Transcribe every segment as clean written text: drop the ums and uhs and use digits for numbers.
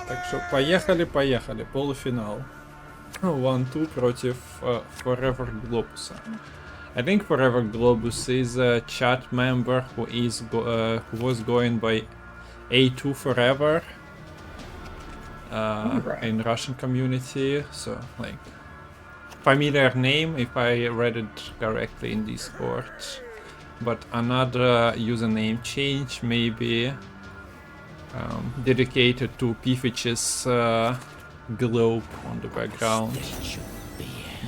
Так що поехали, полуфинал. 1-2 против Forever Globus. I think Forever Globus is a chat member who who was going by A2 Forever in Russian community, so like familiar name if I read it correctly in Discord, but another username change maybe dedicated to Pifich's globe on the background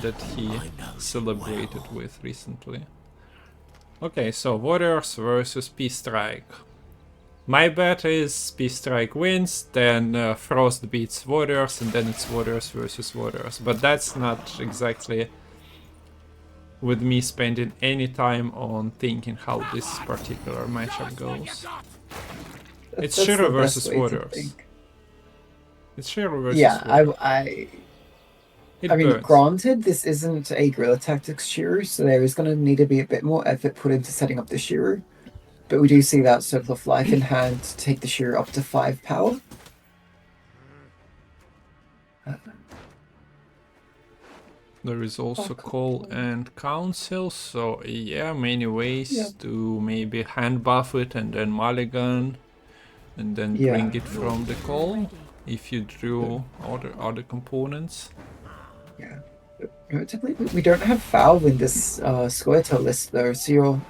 that he celebrated with recently. Okay, so Warriors versus P-Strike. My bet is P-Strike wins, then Frost beats Warriors, and then it's Warriors versus Warriors. But that's not exactly with me spending any time on thinking how this particular matchup goes. It's Shiro versus Warriors. It's Shiro versus Warriors. I mean, granted, this isn't a Guerrilla Tactics Shiro, so there is going to need to be a bit more effort put into setting up the Shiro. But we do see that Circle of Life in hand to take the Shiro up to 5 power. There is also Call and Council, so yeah, many ways to maybe hand buff it and then mulligan and then bring it from the call if you drew other components. Yeah. Notably, we don't have Valve in this Squirtle list though, so you're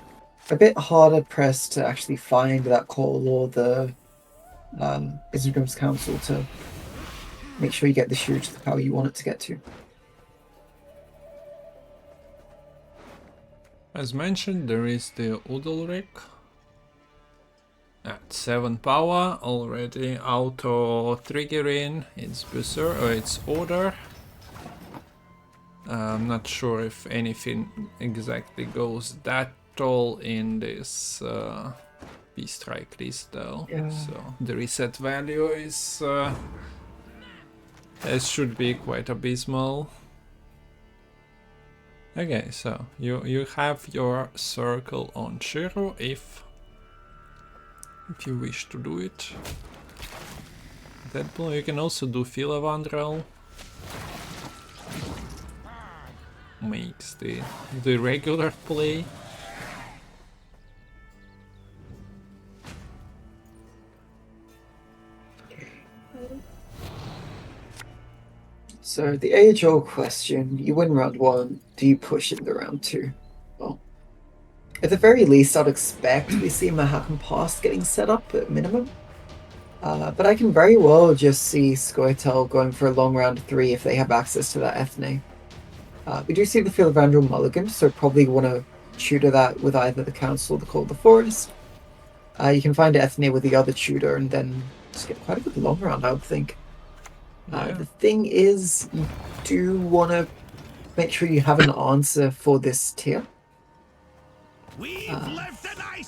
a bit harder pressed to actually find that call or the Isengrim's Council to make sure you get the Shiro to the power you want it to get to. As mentioned, there is the Udalric at 7 power, already auto triggering its its order. I'm not sure if anything exactly goes that tall in this P-Strike list though. So the reset value is it should be quite abysmal. Okay, so you have your circle on Shiro if you wish to do it. Deadpool, you can also do Philavandrel. Makes the regular play. So the age-old question, you win round 1, do you push into round 2? Well, at the very least, I'd expect we see Mahakam Pass getting set up at minimum. But I can very well just see Squirtle going for a long round 3 if they have access to that Ethne. We do see the Field of Vandal Mulligan, so probably want to tutor that with either the Council or the Call of the Forest. You can find Ethne with the other tutor and then just get quite a good long round, I would think. The thing is, you do want to make sure you have an answer for this tier.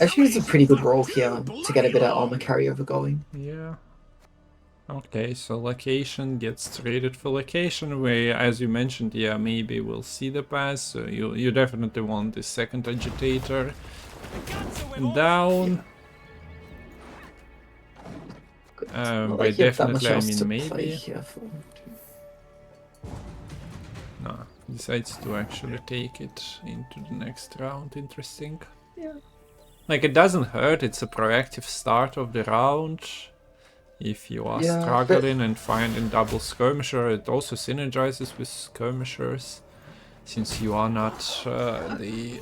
Actually, it's a pretty good roll here to get a bit of armor carryover going. Yeah. Okay, so location gets traded for location, where, as you mentioned, yeah, maybe we'll see the pass, so you definitely want the second agitator down. By definitely, I mean maybe. No, decides to actually take it into the next round, interesting. Yeah. Like, it doesn't hurt, it's a proactive start of the round. If you are struggling and finding double skirmisher, it also synergizes with skirmishers, since you are not the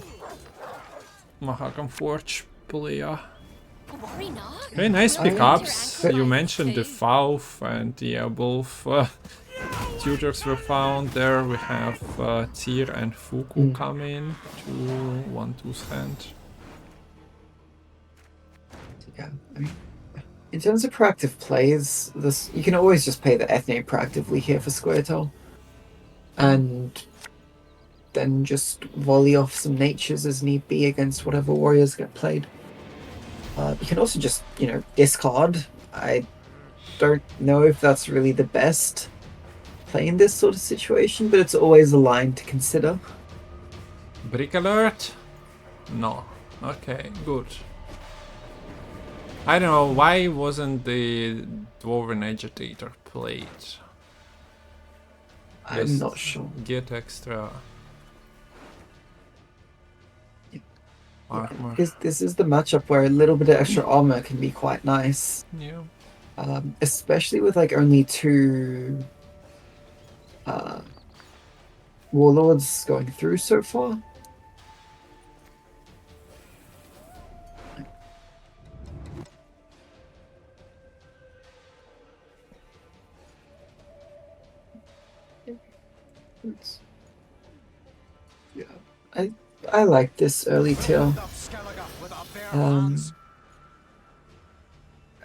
Mahakam Forge player. Very nice pickups. You mentioned the Fauth, and yeah, both tutors were found there. We have Tyr and Fuku coming to 1-2's hand. Yeah, I mean, in terms of proactive plays, you can always just play the Ethne proactively here for Squirtle. And then just volley off some natures as need be against whatever warriors get played. You can also just, discard. I don't know if that's really the best play in this sort of situation, but it's always a line to consider. Brick alert? No. Okay, good. I don't know, why wasn't the Dwarven Agitator played? I'm not sure. Get extra armor. This is the matchup where a little bit of extra armor can be quite nice. Yeah. Especially with like only 2 warlords going through so far. Yeah, I like this early tier.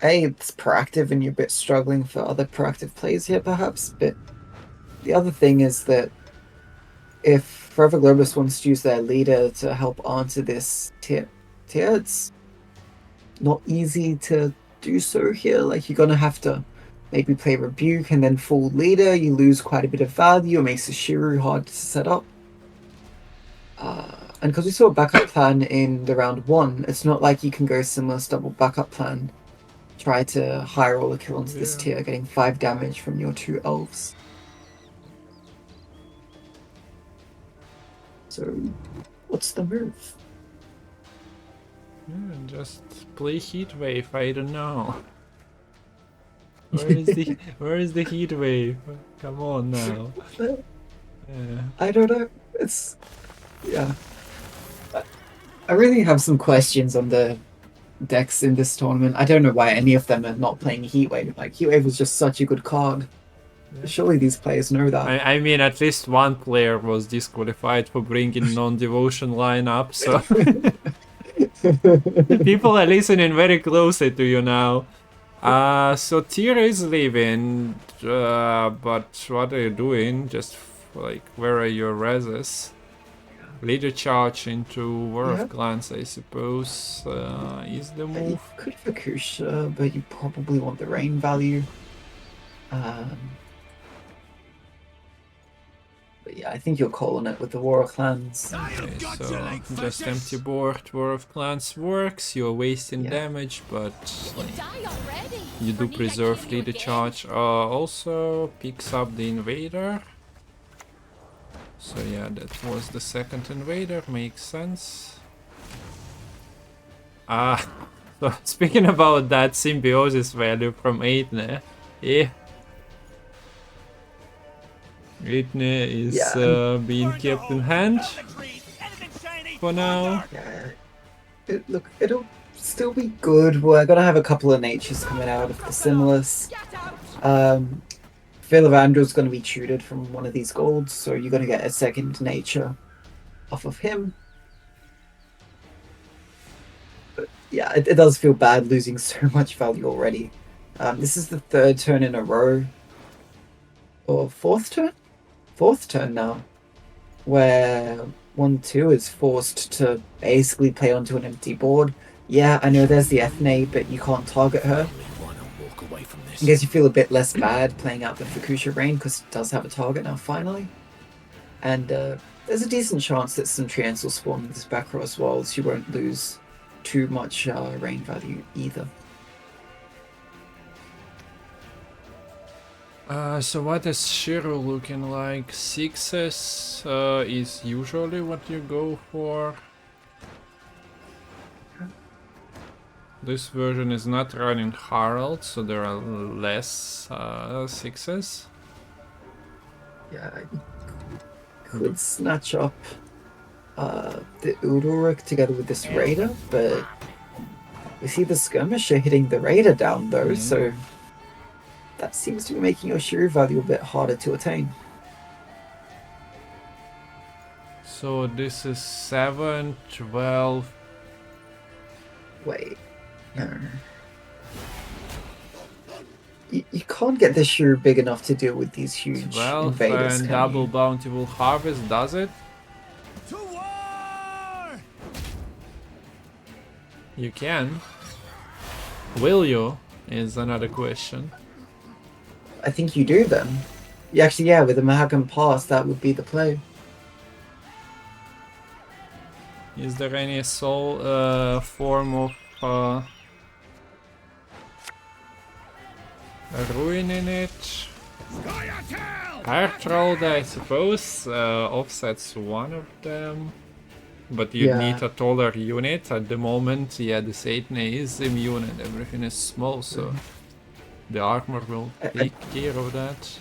It's proactive and you're a bit struggling for other proactive plays here perhaps, but the other thing is that if Forever Globus wants to use their leader to help answer this tier, it's not easy to do so here. Like, you're gonna have to maybe play Rebuke and then full leader. You lose quite a bit of value. It makes the Shiru hard to set up. And because we saw a backup plan in the round 1, it's not like you can go similar double backup plan. Try to high roll a kill onto this tier, getting 5 damage from your 2 elves. So, what's the move? Yeah, just play Heat Wave, I don't know. Where is the Heat Wave? Come on now. I don't know. It's... yeah. I really have some questions on the decks in this tournament. I don't know why any of them are not playing Heatwave. Like, Heatwave was just such a good card. Yeah. Surely these players know that. I mean, at least one player was disqualified for bringing non-devotion lineup, so... People are listening very closely to you now. So Tyr is leaving, but what are you doing? Just, like, where are your reses? Leader charge into War of Clans, I suppose, is the move. You could Fukusha, but you probably want the rain value. But yeah, I think you're calling it with the War of Clans. Okay, so just empty board. War of Clans works. You're wasting damage, but you do preserve leader charge. Also picks up the invader. So yeah, that was the second invader, makes sense. So speaking about that symbiosis value from Aitne, Aitne is being kept in hand for now. Yeah. Look, it'll still be good. We're gonna have a couple of natures coming out of the Sinless. Philavandrel's going to be tutored from one of these golds, so you're going to get a second nature off of him. But yeah, it does feel bad losing so much value already. This is the 3rd turn in a row, or 4th turn? 4th turn now, where 1-2 is forced to basically play onto an empty board. Yeah, I know there's the Ethne, but you can't target her. I guess you feel a bit less bad playing out the Fukusha Rain because it does have a target now, finally. And there's a decent chance that some Treants will spawn in this back row as well, so you won't lose too much rain value either. So what is Shiru looking like? 6s is usually what you go for. This version is not running Harald, so there are less 6s. Yeah, I could snatch up the Udoruk together with this Raider, but we see the Skirmisher hitting the Raider down though, so that seems to be making your Shiru value a bit harder to attain. So this is 7, 12... Wait. No. You can't get the Shiru big enough to deal with these huge 12 invaders, and can double you? bountiful harvest, does it? To war! You can. Will you? Is another question. I think you do then. Yeah, actually, yeah, with the Mahakam Pass, that would be the play. Is there any soul form of ruining it. Scoia'tail! Earthrolled, I suppose, offsets one of them. But you Yeah. need a taller unit. At the moment, yeah, the Satan is immune and everything is small, so the armor will take care of that.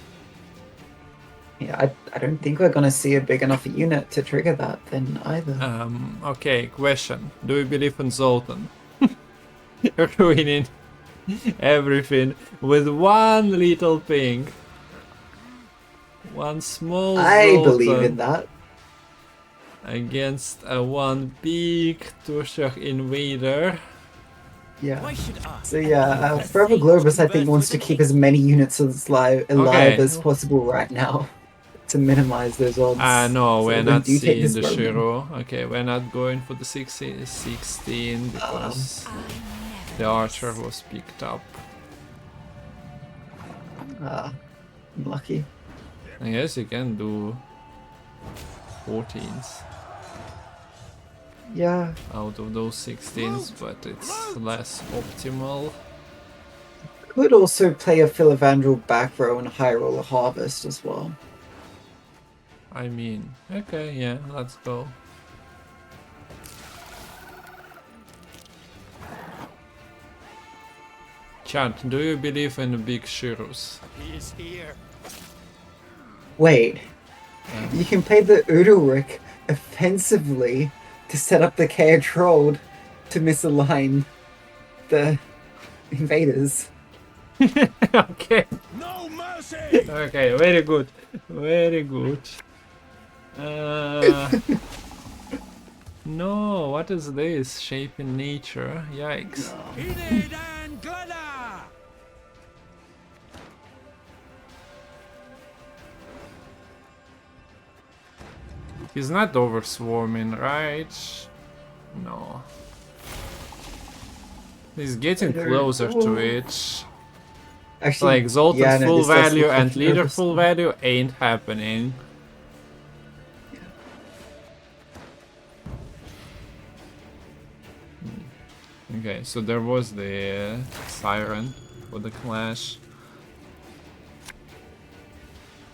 Yeah, I don't think we're gonna see a big enough unit to trigger that then either. Okay, question. Do you believe in Zoltan? Ruining everything with one little thing. One small I Zoltan believe in that. against a one big Tushar invader. Yeah. Why should I? So yeah, Forever Globus I think wants to keep as many units alive Okay. as possible right now to minimize those odds. No, So we're then not do take seeing this the Roman. Shiro. Okay, we're not going for the 16 because the archer was picked up. Lucky. I guess you can do 14s Yeah. out of those 16s, but it's less optimal. Could also play a Philavandrel back row and high roller harvest as well. I mean, okay, yeah, let's go. Chat, do you believe in big Shiros? He is here. Wait. You can play the Udalric offensively to set up the Chaos Troll to misalign the invaders. Okay, No mercy! okay, very good, very good. No, what is this? Shape in nature? Yikes. Enid and Glenna! He's not over swarming, right? No. He's getting closer to it. Actually, Like Zoltan's yeah, no, full this does value look and like leader nervous. full value ain't happening. Okay, so there was the siren for the clash.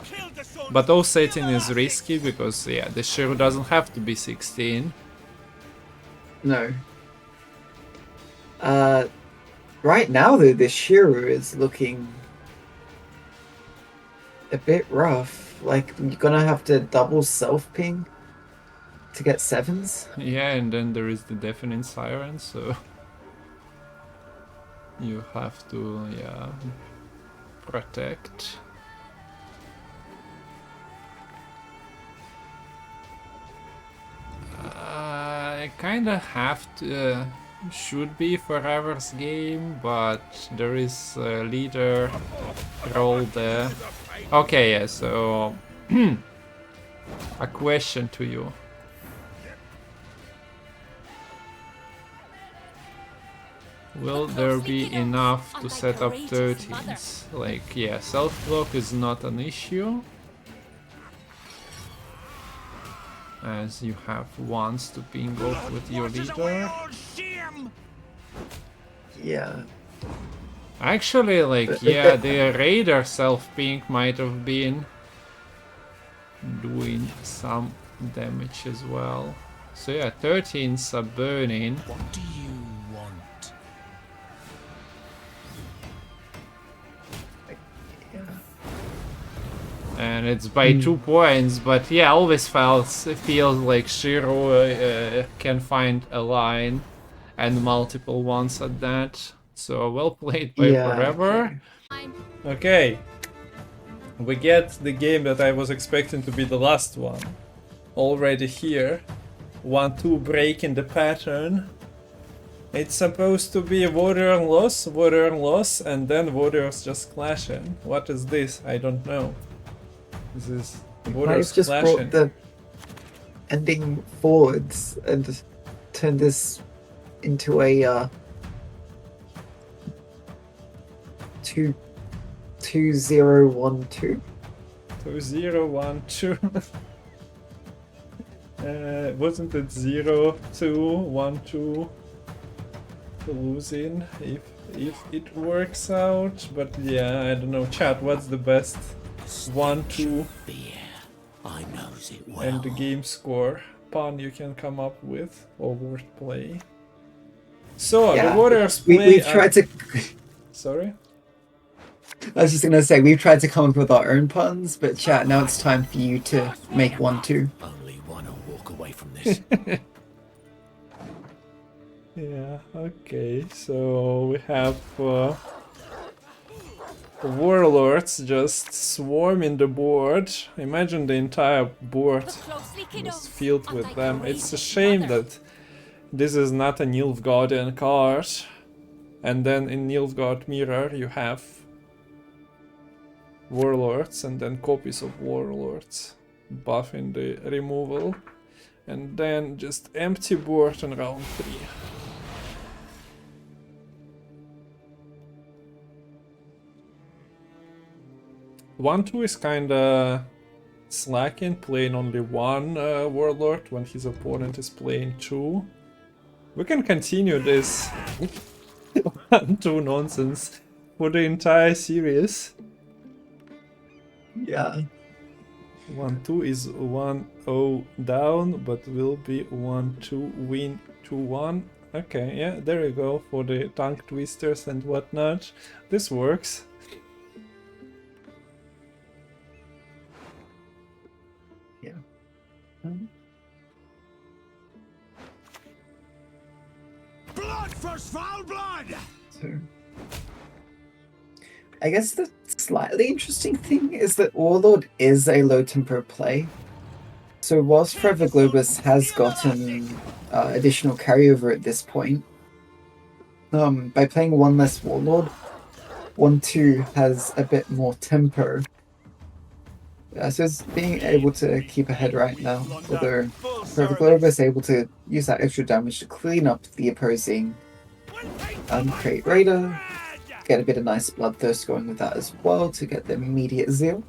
Kill the son But offsetting is risky because, yeah, the Shiro doesn't have to be 16. No. Right now, though, the Shiro is looking a bit rough. Like, you're gonna have to double self-ping to get 7s. Yeah, and then there is the deafening siren, so you have to, yeah, protect. I kinda have to, should be Forever's game, but there is a leader role there. Okay, yeah, so a question to you. Will there be enough to set up 13s? Like, yeah, self-block is not an issue, as you have ones to ping off with your leader. Yeah. Actually, like, yeah, the raider self-ping might have been doing some damage as well. So yeah, 13s are burning. What do you want? And it's by 2 points, but yeah, always feels like Shiro can find a line and multiple ones at that. So well played by Forever. Okay, we get the game that I was expecting to be the last one. Already here. 1-2 break in the pattern. It's supposed to be warrior loss, and then warriors just clashing. What is this? I don't know. This is warriors I've just clashing. brought the ending forwards and turned this into a 2-0-1-2. 2-0-1-2. Wasn't it 0-2-1-2 losing? If if it works out, but yeah, I don't know. Chat, what's the best 1-2 I knows it well. and the game score pun you can come up with, or wordplay? So, the Warriors play... we've tried to... Sorry? I was just gonna say, we've tried to come up with our own puns, but chat, now it's time for you to make one too. Only one will walk away from this. Yeah, okay, so we have warlords just swarming the board. Imagine the entire board was filled with them. It's a shame that this is not a Nilfgaardian card. And then in Nilfgaard Mirror you have warlords and then copies of warlords buffing the removal. And then just empty board on round 3. One two is kinda slacking, playing only one warlord when his opponent is playing 2. We can continue this 1-2 nonsense for the entire series. Yeah. 1-2 is 1-0 down, but will be 1-2 win 2-1. Okay, yeah, there you go for the tongue twisters and whatnot. This works. Yeah. Blood for foul blood! So, I guess the slightly interesting thing is that Warlord is a low tempo play. So whilst Forever Globus has gotten additional carryover at this point, by playing one less Warlord, 1-2 has a bit more tempo. So it's being able to keep ahead right now, although Forever Globus is able to use that extra damage to clean up the opposing create Raider, get a bit of nice bloodthirst going with that as well to get them immediate zeal.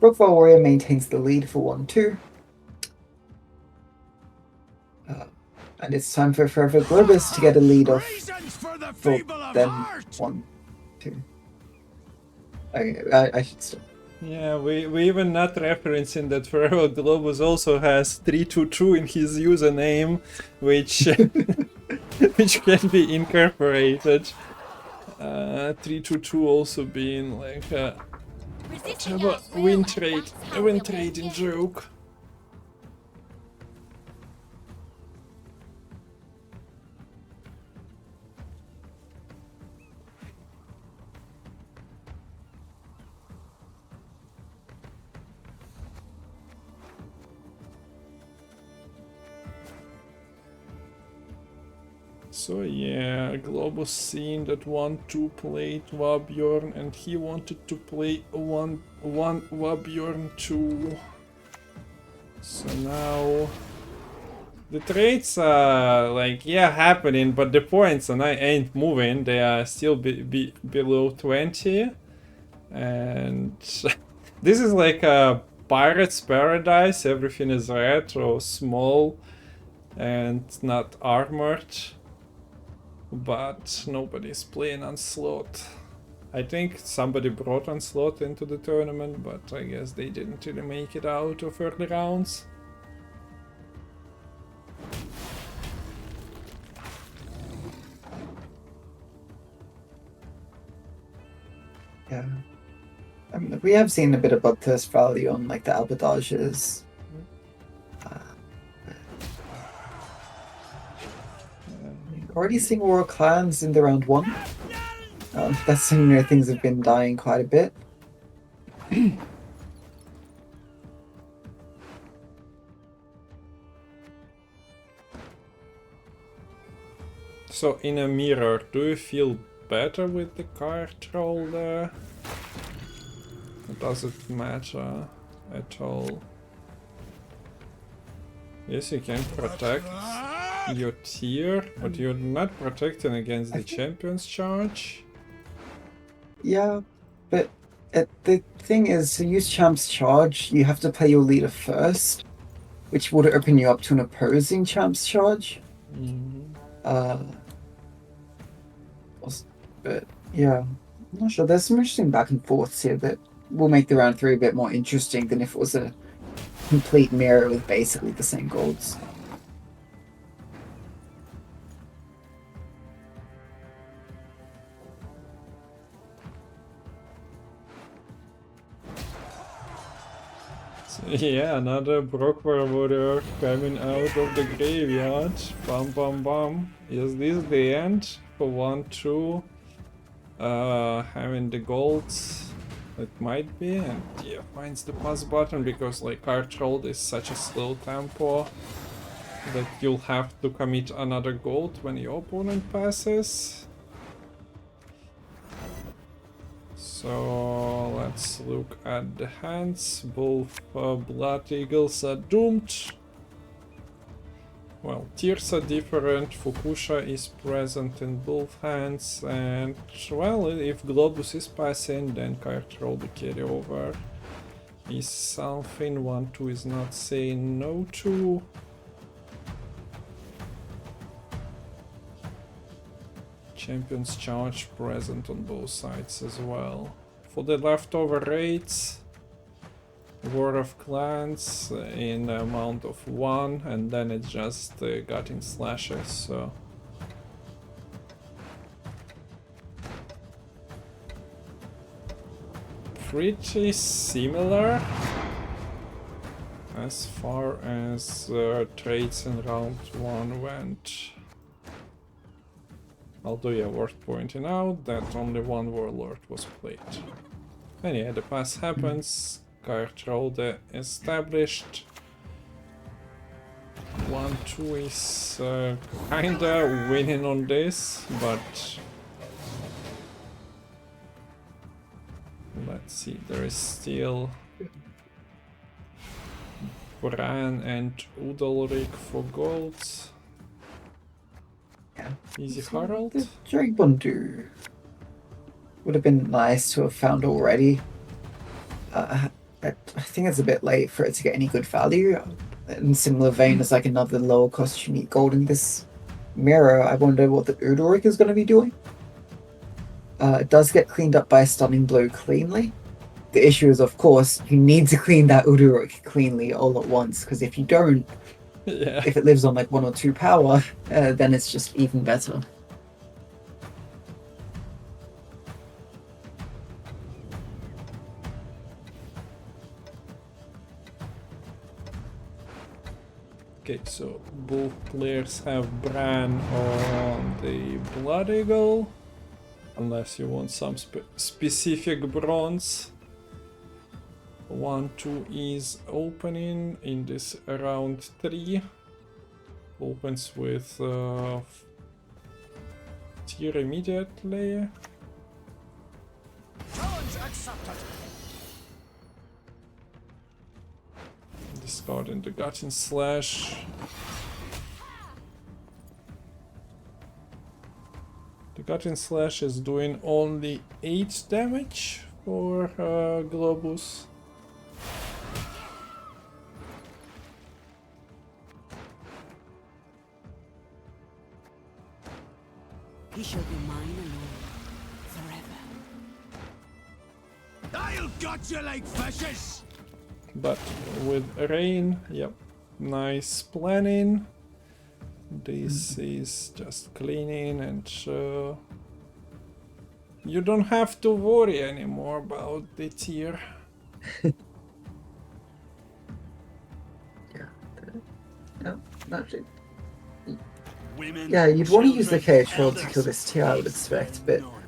Brookvale Warrior maintains the lead for 1-2. And it's time for Forever Globus to get a lead off for them 1-2. Okay, I should stop. Yeah, we even not referencing that Forever Globus also has 322 in his username, which which can be incorporated. 322 also being like a win trading joke. So yeah, Globus seen that 1-2 played Wabjorn and he wanted to play 1-1 Wabjorn 2. So now the trades are like, yeah, happening, but the points ain't moving. They are still below 20. And this is like a pirate's paradise. Everything is red or small and not armored. But nobody's playing Onslaught. I think somebody brought Onslaught into the tournament, but I guess they didn't really make it out of early rounds. Yeah. I mean, we have seen a bit of bloodthirst value on like the abordages. Already seeing Royal Clans in the round 1. That's when things have been dying quite a bit. So in a mirror, do you feel better with the card roll there? Or does it matter at all? Yes, you can protect your tier, but you're not protecting against the champion's charge. Yeah, but the thing is, to use Champ's charge, you have to play your leader first, which would open you up to an opposing Champ's charge. But yeah, I'm not sure. There's some interesting back and forths here that will make the round 3 a bit more interesting than if it was a complete mirror with basically the same golds. So, yeah, another Brockware Warrior coming out of the graveyard. Bam bam bam. Is this the end for 1-2? Having the golds. It might be, and yeah, finds the pass button because like card roll is such a slow tempo that you'll have to commit another gold when your opponent passes. So let's look at the hands. Both Blood Eagles are doomed. Well, tiers are different. Fukusha is present in both hands, and well, if Globus is passing, then card roll the carryover is something 1-2 is not saying no to. Champion's Charge present on both sides as well. For the leftover raids, War of Clans in the amount of 1, and then it's just gutting slashes, so... Pretty similar as far as trades in round 1 went. Although yeah, worth pointing out that only one Warlord was played. And yeah, the pass happens, card roll established. 1-2 is kinda winning on this, but... Let's see, there is still... Bran and Udalrik for golds. Yeah. Easy So Harald. the Drake Bundu would have been nice to have found already. I think it's a bit late for it to get any good value. In similar vein as like another lower cost unique gold in this mirror, I wonder what the Udalrik is going to be doing. It does get cleaned up by a stunning blow cleanly. The issue is, of course, you need to clean that Udalrik cleanly all at once, because if you don't, Yeah. if it lives on like 1 or 2 power, then it's just even better. Okay, so both players have Bran on the Blood Eagle, unless you want some specific bronze. 1-2 is opening in this round 3. Opens with tier immediately. Challenge accepted. Discarding the Gutting Slash. The Gutting Slash is doing only 8 damage for Globus. He shall be mine alone, forever. I'll gut you like fishes. But with rain, yep, nice planning. This is just cleaning, and you don't have to worry anymore about the tier. Yeah. No, not it. Women, Yeah, you'd want to use the children, KH roll to elders, kill this tier, I would expect, but none.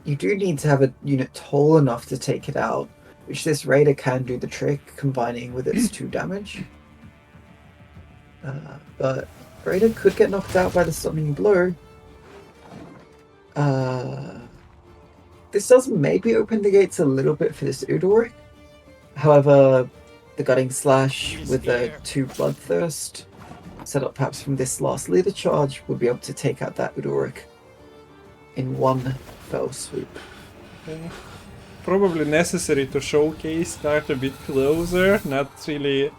you do need to have a unit tall enough to take it out, which this Raider can do the trick, combining with its 2 damage. But Raider could get knocked out by the stunning blow. This does maybe open the gates a little bit for this Udalrik. However, the Gutting Slash with the 2 Bloodthirst, set up perhaps from this last leader charge, would be able to take out that Udalrik in one fell swoop. Okay. Probably necessary to showcase card a bit closer, not really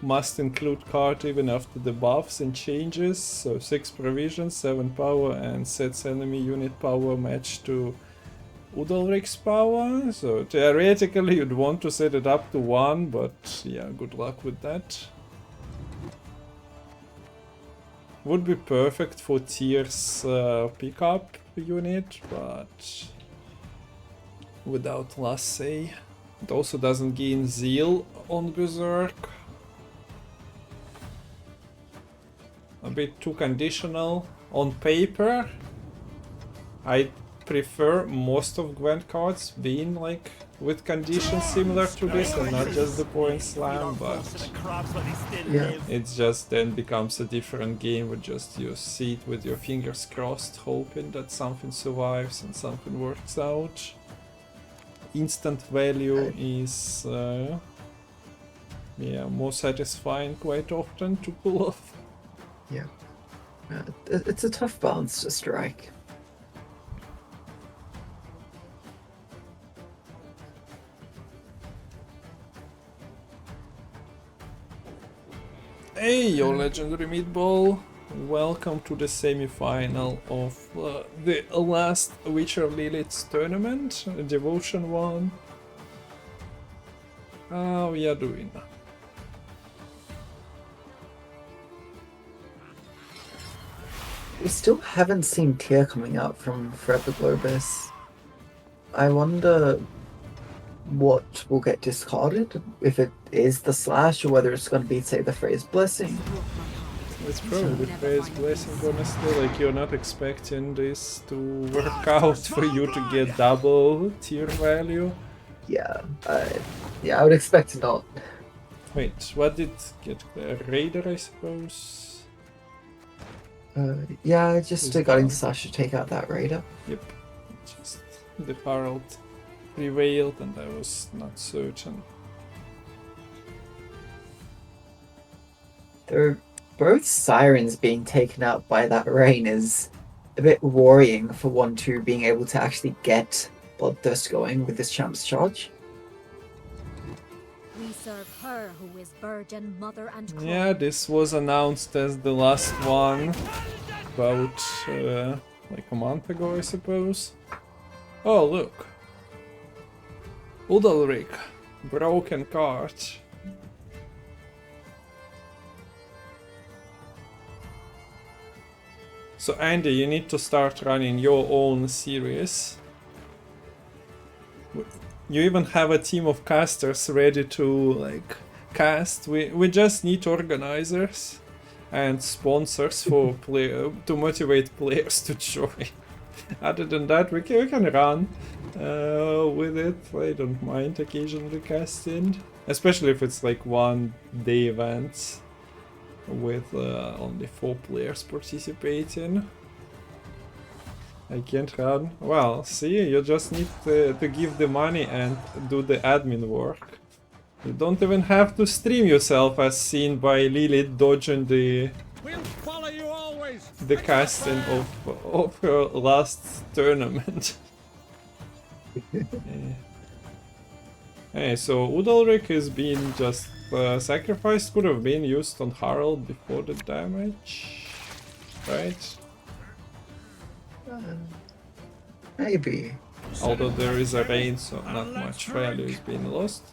must include card even after the buffs and changes. So 6 provision, 7 power, and sets enemy unit power matched to Udalric's power. So theoretically you'd want to set it up to 1, but yeah, good luck with that. Would be perfect for Tyr's pickup unit, but without Lassay. It also doesn't gain Zeal on Berserk. A bit too conditional. On paper, I prefer most of Gwent cards being like with conditions similar to this and not just the point slam, but Yeah. it's just then becomes a different game where just you sit with your fingers crossed hoping that something survives and something works out. Instant value is yeah, more satisfying quite often to pull off. Yeah. It's a tough balance to strike. Hey, your legendary meatball! Welcome to the semi-final of the last Witcher Lilith tournament, Devotion 1. How we are doing? We still haven't seen Tyr coming out from Forever Globus. I wonder what will get discarded, if it is the slash or whether it's going to be, say, the phrase blessing. It's probably phrase blessing, honestly, like you're not expecting this to work out for you to get double tier value. Yeah, I would expect not. Wait, what did get a Raider, I suppose? Yeah, just got in slash to take out that Raider. Yep, just the Harald prevailed and I was not certain. They're both sirens being taken out by that rain is a bit worrying for 1-2 being able to actually get Bloodthirst going with this champ's charge. We serve her who is virgin, mother, and crown. Yeah, this was announced as the last one about like a month ago, I suppose. Oh, look. Udalric. Broken card. So Andy, you need to start running your own series. You even have a team of casters ready to like cast. We just need organizers and sponsors for to motivate players to join. Other than that, we can run with it. I don't mind occasionally casting, especially if it's like 1-day events with only 4 players participating. I can't run. Well, see, you just need to give the money and do the admin work. You don't even have to stream yourself, as seen by Lilith dodging the casting of her last tournament. Hey, so Udalric is being just sacrificed, could have been used on Harald before the damage, right? Maybe. Although there is a rain, so not much value is being lost.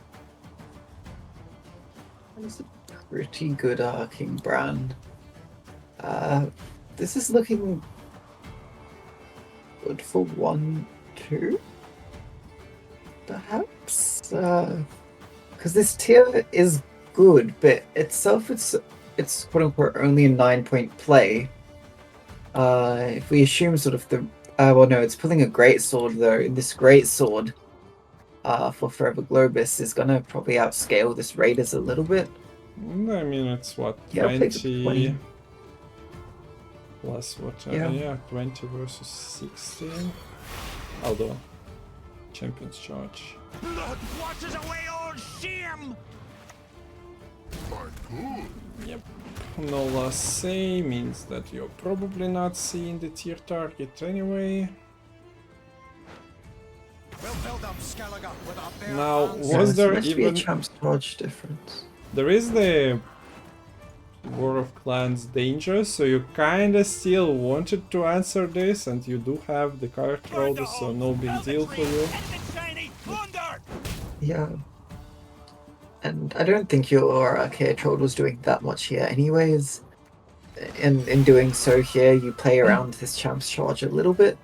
It's a pretty good King Bran. This is looking good for 1-2, perhaps. Because this tier is good, but itself it's quote unquote only a 9-point play. If we assume sort of the well, no, it's pulling a great sword though. This great sword for Forever Globus is gonna probably outscale this Raiders a little bit. I mean, it's what, Yeah, I'll take the 20 plus what? Yeah. Yeah, 20 versus 16. Although, Champion's Charge. Blood washes away all shame! Yep. No last say means that you're probably not seeing the tier target anyway. We'll build up Skellige with our bare Now, hands. was there Must be a even... champ's charge difference. There is the War of Clans danger, so you kinda still wanted to answer this, and you do have the card roll, so no big deal for you. Yeah. And I don't think your Archaea Troll was doing that much here anyways. In doing so here, you play around this Champ's Charge a little bit.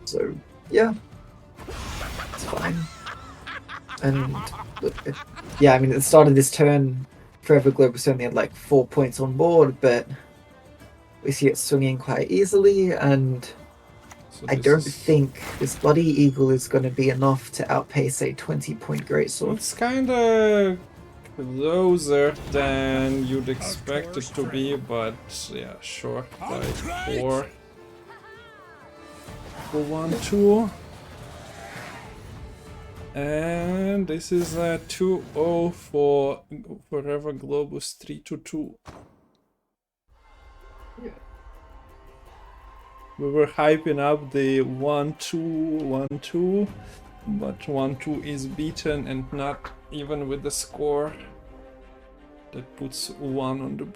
So, yeah. It's fine. And, yeah, I mean, at the start of this turn, Forever Globus only had like 4 points on board, but we see it swinging quite easily, and So I this don't is- think this Bloody Eagle is going to be enough to outpace a 20-point Greatsword. It's kinda closer than you'd expect it to be, but yeah, sure. Like 4 for 1-2. And this is a 2-0 for Forever Globus 3-2. Yeah. We were hyping up the 1-2, 1-2, but 1-2 is beaten, and not even with the score that puts 1 on the board.